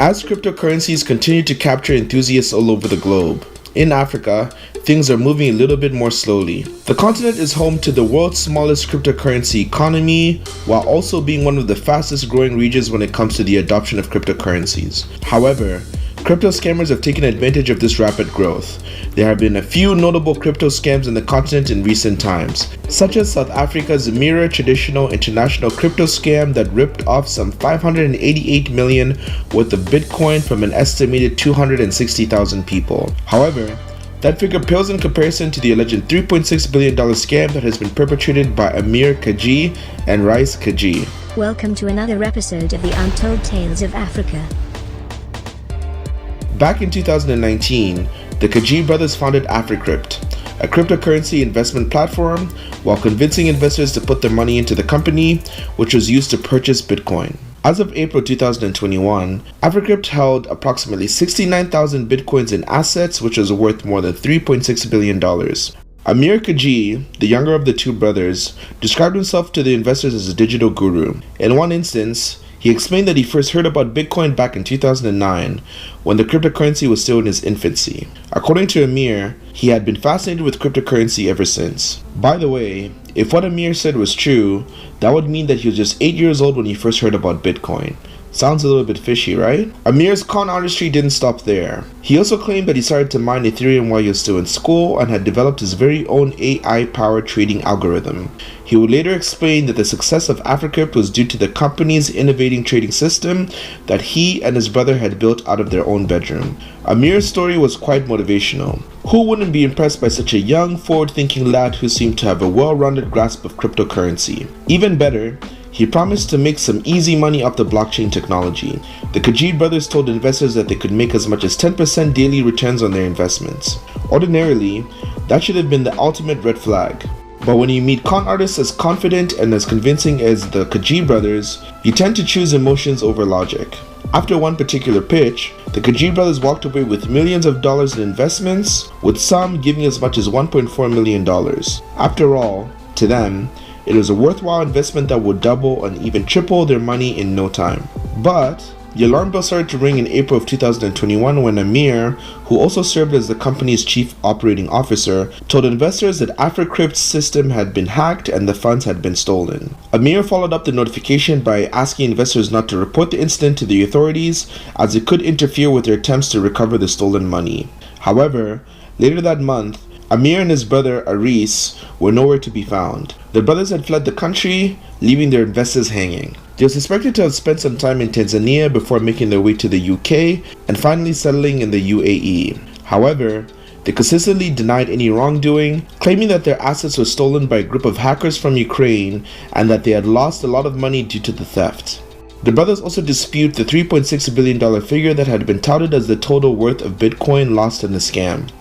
As cryptocurrencies continue to capture enthusiasts all over the globe, in Africa, things are moving a little bit more slowly. The continent is home to the world's smallest cryptocurrency economy, while also being one of the fastest growing regions when it comes to the adoption of cryptocurrencies. However, crypto scammers have taken advantage of this rapid growth. There have been a few notable crypto scams in the continent in recent times, such as South Africa's Mirror Traditional International crypto scam that ripped off some 588 million worth of Bitcoin from an estimated 260,000 people. However, that figure pales in comparison to the alleged $3.6 billion scam that has been perpetrated by Amir Kaji and Rice Kaji. Welcome to another episode of the Untold Tales of Africa. Back in 2019, the Kaji brothers founded Africrypt, a cryptocurrency investment platform, while convincing investors to put their money into the company, which was used to purchase Bitcoin. As of April 2021, Africrypt held approximately 69,000 Bitcoins in assets, which was worth more than $3.6 billion. Amir Kaji, the younger of the two brothers, described himself to the investors as a digital guru. In one instance, he explained that he first heard about Bitcoin back in 2009, when the cryptocurrency was still in its infancy. According to Amir, he had been fascinated with cryptocurrency ever since. By the way, if what Amir said was true, that would mean that he was just 8 years old when he first heard about Bitcoin. Sounds a little bit fishy, right? Amir's con artistry didn't stop there. He also claimed that he started to mine Ethereum while he was still in school and had developed his very own AI-powered trading algorithm. He would later explain that the success of Africrypt was due to the company's innovating trading system that he and his brother had built out of their own bedroom. Amir's story was quite motivational. Who wouldn't be impressed by such a young, forward-thinking lad who seemed to have a well-rounded grasp of cryptocurrency? Even better, he promised to make some easy money off the blockchain technology. The Kaji brothers told investors that they could make as much as 10% daily returns on their investments. Ordinarily, that should have been the ultimate red flag. But when you meet con artists as confident and as convincing as the Kaji brothers, you tend to choose emotions over logic. After one particular pitch, the Kaji brothers walked away with millions of dollars in investments, with some giving as much as $1.4 million. After all, to them, it was a worthwhile investment that would double and even triple their money in no time. But the alarm bell started to ring in April of 2021 when Amir, who also served as the company's chief operating officer, told investors that Africrypt's system had been hacked and the funds had been stolen. Amir followed up the notification by asking investors not to report the incident to the authorities, as it could interfere with their attempts to recover the stolen money. However, later that month, Amir and his brother Aris were nowhere to be found. The brothers had fled the country, leaving their investors hanging. They were suspected to have spent some time in Tanzania before making their way to the UK and finally settling in the UAE. However, they consistently denied any wrongdoing, claiming that their assets were stolen by a group of hackers from Ukraine and that they had lost a lot of money due to the theft. The brothers also dispute the $3.6 billion figure that had been touted as the total worth of Bitcoin lost in the scam.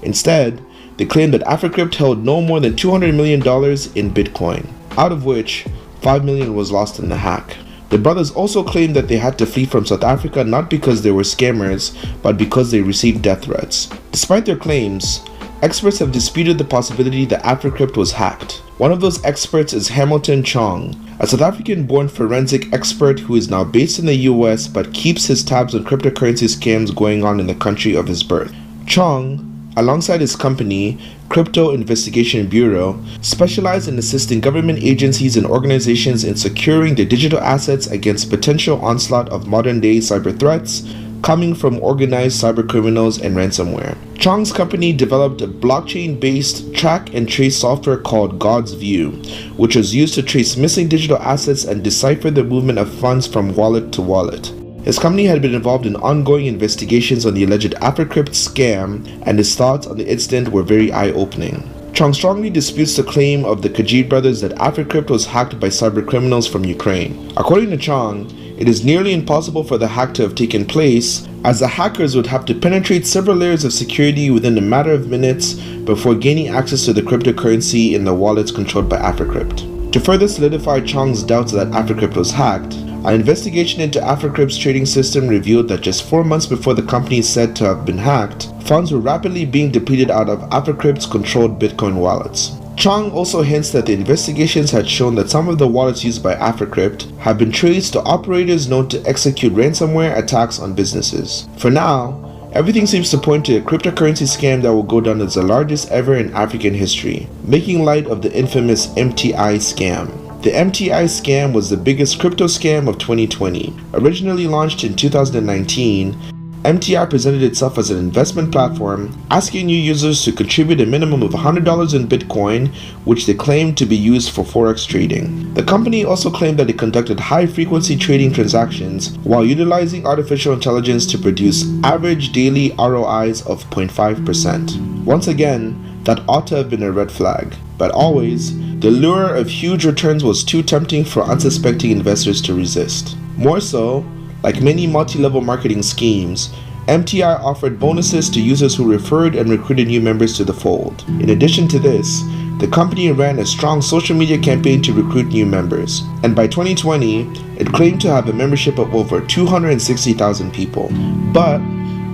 Instead, they claimed that Africrypt held no more than $200 million in Bitcoin, out of which $5 million was lost in the hack. The brothers also claimed that they had to flee from South Africa not because they were scammers, but because they received death threats. Despite their claims, experts have disputed the possibility that Africrypt was hacked. One of those experts is Hamilton Chong, a South African-born forensic expert who is now based in the US but keeps his tabs on cryptocurrency scams going on in the country of his birth. Chong, alongside his company, Crypto Investigation Bureau, specialized in assisting government agencies and organizations in securing their digital assets against potential onslaught of modern-day cyber threats coming from organized cybercriminals and ransomware. Chong's company developed a blockchain-based track and trace software called God's View, which was used to trace missing digital assets and decipher the movement of funds from wallet to wallet. His company had been involved in ongoing investigations on the alleged Africrypt scam, and his thoughts on the incident were very eye-opening. Chong strongly disputes the claim of the Kaji brothers that Africrypt was hacked by cybercriminals from Ukraine. According to Chong, it is nearly impossible for the hack to have taken place, as the hackers would have to penetrate several layers of security within a matter of minutes before gaining access to the cryptocurrency in the wallets controlled by Africrypt. To further solidify Chong's doubts that Africrypt was hacked, an investigation into Africrypt's trading system revealed that just 4 months before the company is said to have been hacked, funds were rapidly being depleted out of Africrypt's controlled Bitcoin wallets. Chong also hints that the investigations had shown that some of the wallets used by Africrypt have been traced to operators known to execute ransomware attacks on businesses. For now, everything seems to point to a cryptocurrency scam that will go down as the largest ever in African history, making light of the infamous MTI scam. The MTI scam was the biggest crypto scam of 2020. Originally launched in 2019, MTI presented itself as an investment platform, asking new users to contribute a minimum of $100 in Bitcoin, which they claimed to be used for Forex trading. The company also claimed that it conducted high-frequency trading transactions while utilizing artificial intelligence to produce average daily ROIs of 0.5%. Once again, that ought to have been a red flag. But always, the lure of huge returns was too tempting for unsuspecting investors to resist. More so, like many multi-level marketing schemes, MTI offered bonuses to users who referred and recruited new members to the fold. In addition to this, the company ran a strong social media campaign to recruit new members, and by 2020, it claimed to have a membership of over 260,000 people. But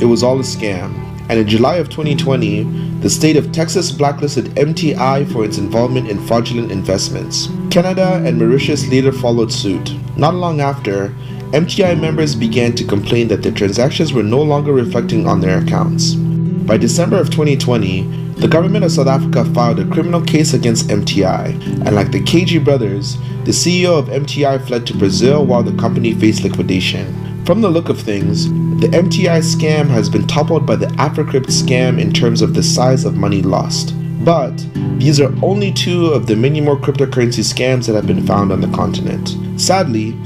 it was all a scam, and in July of 2020, the state of Texas blacklisted MTI for its involvement in fraudulent investments. Canada and Mauritius later followed suit. Not long after, MTI members began to complain that their transactions were no longer reflecting on their accounts. By December of 2020, the government of South Africa filed a criminal case against MTI, and like the KG brothers, the CEO of MTI fled to Brazil while the company faced liquidation. From the look of things, the MTI scam has been toppled by the Africrypt scam in terms of the size of money lost. But these are only two of the many more cryptocurrency scams that have been found on the continent. Sadly,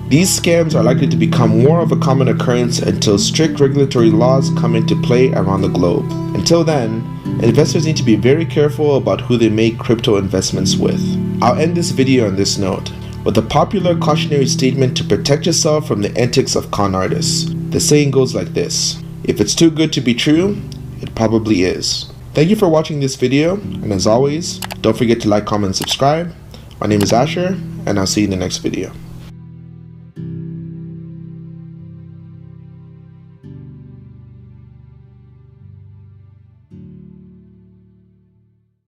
these scams are likely to become more of a common occurrence until strict regulatory laws come into play around the globe. Until then, investors need to be very careful about who they make crypto investments with. I'll end this video on this note, with a popular cautionary statement to protect yourself from the antics of con artists. The saying goes like this: if it's too good to be true, it probably is. Thank you for watching this video, and as always, don't forget to like, comment, and subscribe. My name is Asher, and I'll see you in the next video.